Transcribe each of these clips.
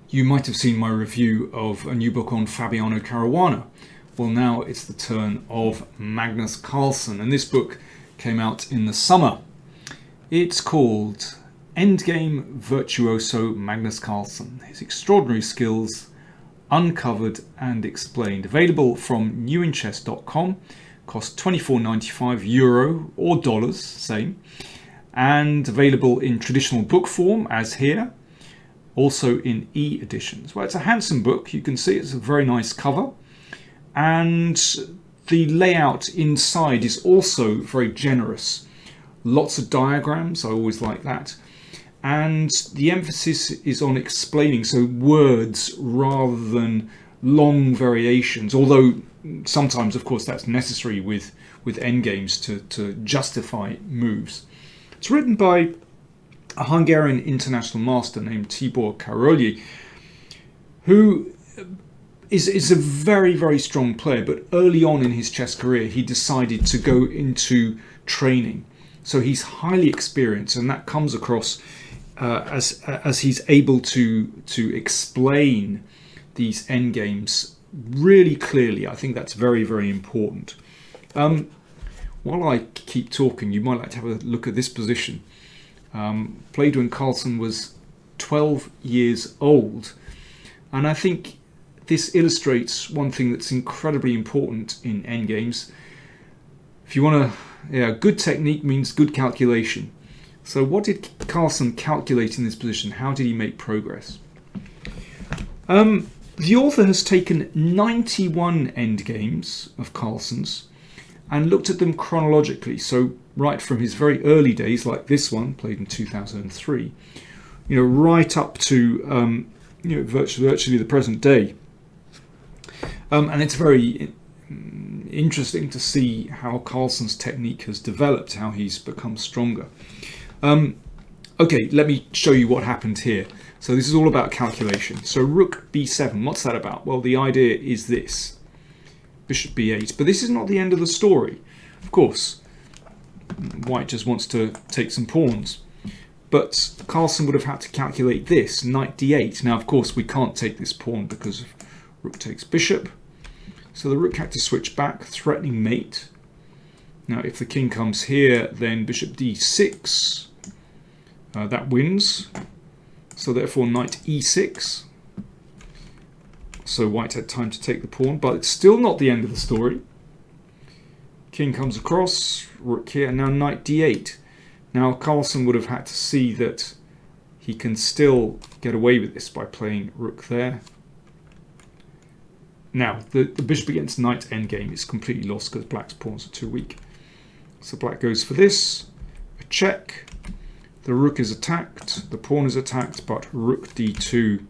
You might have seen my review of a new book on Fabiano Caruana. Well, now it's the turn of Magnus Carlsen, and this book came out in the summer. It's called Endgame Virtuoso Magnus Carlsen, His Extraordinary Skills Uncovered and Explained. Available from newinchess.com, costs €24.95 or dollars, same, and available in traditional book form as here, also in e-editions. Well, it's a handsome book. You can see it's a very nice cover, and the layout inside is also very generous. Lots of diagrams, I always like that. And the emphasis is on explaining, so words rather than long variations, although sometimes, of course, that's necessary with endgames to justify moves. It's written by a Hungarian international master named Tibor Karolyi, who is a very, very strong player, but early on in his chess career, he decided to go into training. So he's highly experienced, and that comes across as he's able to explain these endgames really clearly. I think that's very, very important. While I keep talking, you might like to have a look at this position. Played when Carlsen was 12 years old, and I think this illustrates one thing that's incredibly important in endgames. If you want to, good technique means good calculation. So what did Carlsen calculate in this position? How did he make progress? The author has taken 91 endgames of Carlsen's and looked at them chronologically. So right from his very early days, like this one, played in 2003, right up to virtually the present day. And it's very interesting to see how Carlsen's technique has developed, how he's become stronger. Okay, let me show you what happened here. So this is all about calculation. So rook b7, what's that about? Well, the idea is this. Bishop b8, but this is not the end of the story. Of course, white just wants to take some pawns. But Carlsen would have had to calculate this, knight d8. Now, of course, we can't take this pawn because of rook takes bishop. So the rook had to switch back, threatening mate. Now, if the king comes here, then bishop d6. That wins. So therefore, knight e6. So white had time to take the pawn, but it's still not the end of the story. King comes across, rook here, and now knight d8. Now Carlsen would have had to see that he can still get away with this by playing rook there. Now, the bishop against knight endgame is completely lost because black's pawns are too weak. So black goes for this, a check. The rook is attacked, the pawn is attacked, but rook d2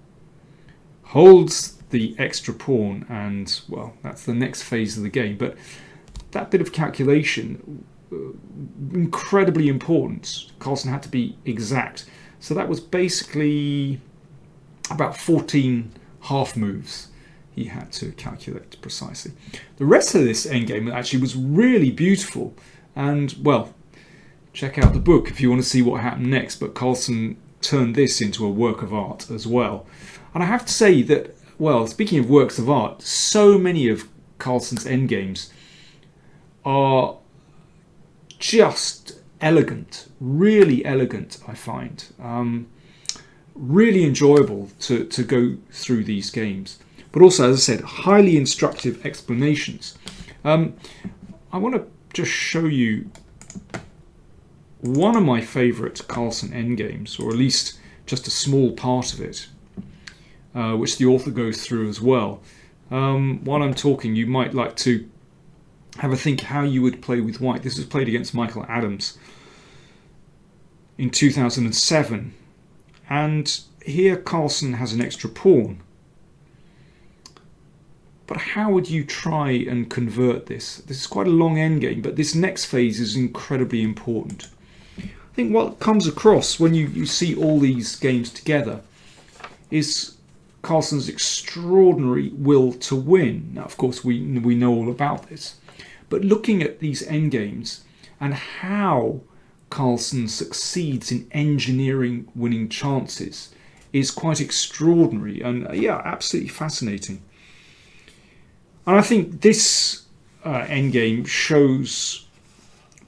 holds the extra pawn, and, well, that's the next phase of the game. But that bit of calculation, incredibly important. Carlsen had to be exact. So that was basically about 14 half moves he had to calculate precisely. The rest of this endgame actually was really beautiful, and, well, check out the book if you want to see what happened next. But Carlsen turned this into a work of art as well. And I have to say that, well, speaking of works of art, so many of Carlsen's endgames are just elegant, really elegant, I find. Really enjoyable to go through these games. But also, as I said, highly instructive explanations. I want to just show you one of my favourite Carlsen endgames, or at least just a small part of it, which the author goes through as well. While I'm talking, you might like to have a think how you would play with white. This was played against Michael Adams in 2007. And here Carlsen has an extra pawn. But how would you try and convert this? This is quite a long endgame, but this next phase is incredibly important. I think what comes across when you see all these games together is Carlsen's extraordinary will to win. Now, of course, we know all about this. But looking at these endgames and how Carlsen succeeds in engineering winning chances is quite extraordinary and yeah, absolutely fascinating. And I think this endgame shows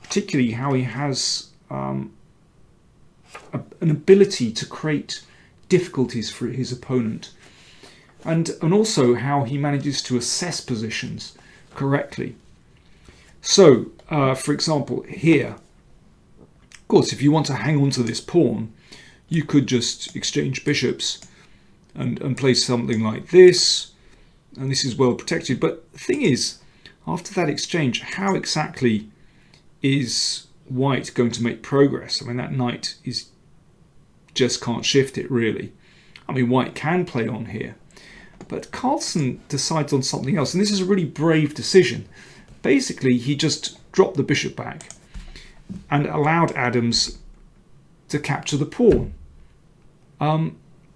particularly how he has an ability to create difficulties for his opponent, and also how he manages to assess positions correctly. So, for example, here, of course, if you want to hang on to this pawn, you could just exchange bishops and play something like this, and this is well protected. But the thing is, after that exchange, how exactly is white going to make progress? I mean, that knight is just can't shift it, really. I mean, white can play on here, but Carlsen decides on something else, and this is a really brave decision. Basically, he just dropped the bishop back and allowed Adams to capture the pawn.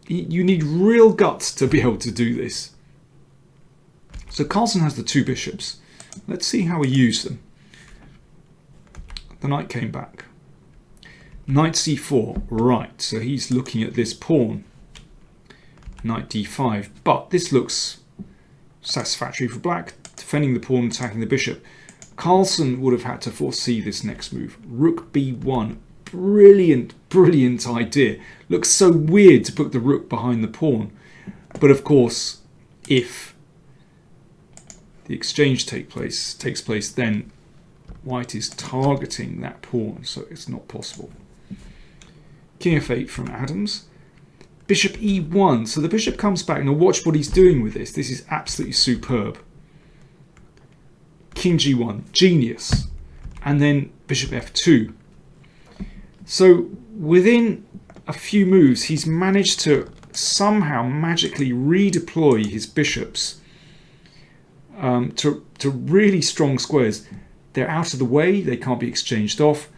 You need real guts to be able to do this. So Carlsen has the two bishops. Let's see how he used them. The knight came back. Knight c4, right, so he's looking at this pawn. Knight d5, but this looks satisfactory for black, defending the pawn, attacking the bishop. Carlsen would have had to foresee this next move. Rook b1, brilliant, brilliant idea. Looks so weird to put the rook behind the pawn, but of course, if the exchange takes place, then white is targeting that pawn, so it's not possible. King f8 from Adams. Bishop e1, so the bishop comes back. Now watch what he's doing with this. This is absolutely superb. King g1, genius. And then bishop f2. So within a few moves, he's managed to somehow magically redeploy his bishops to really strong squares. They're out of the way, they can't be exchanged off,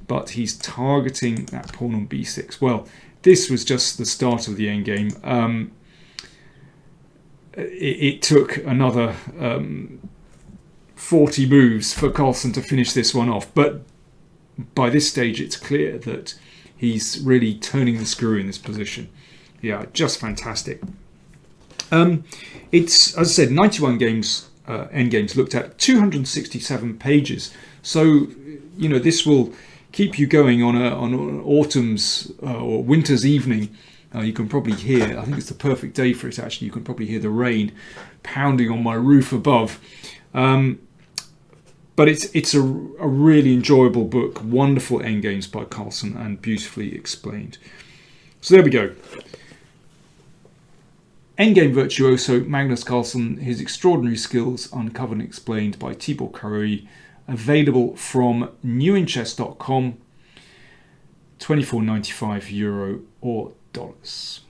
but he's targeting that pawn on b6. Well, this was just the start of the endgame. It took another 40 moves for Carlsen to finish this one off, but by this stage it's clear that he's really turning the screw in this position. Yeah, just fantastic. It's, as I said, 91 games, endgames looked at, 267 pages. So, you know, this will keep you going on an autumn's or winter's evening. You can probably hear, I think it's the perfect day for it actually, you can probably hear the rain pounding on my roof above. But it's a really enjoyable book, wonderful endgames by Carlsen and beautifully explained. So there we go. Endgame Virtuoso, Magnus Carlsen, his extraordinary skills uncovered and explained by Tibor Karolyi, available from newinchess.com, €24.95 or dollars.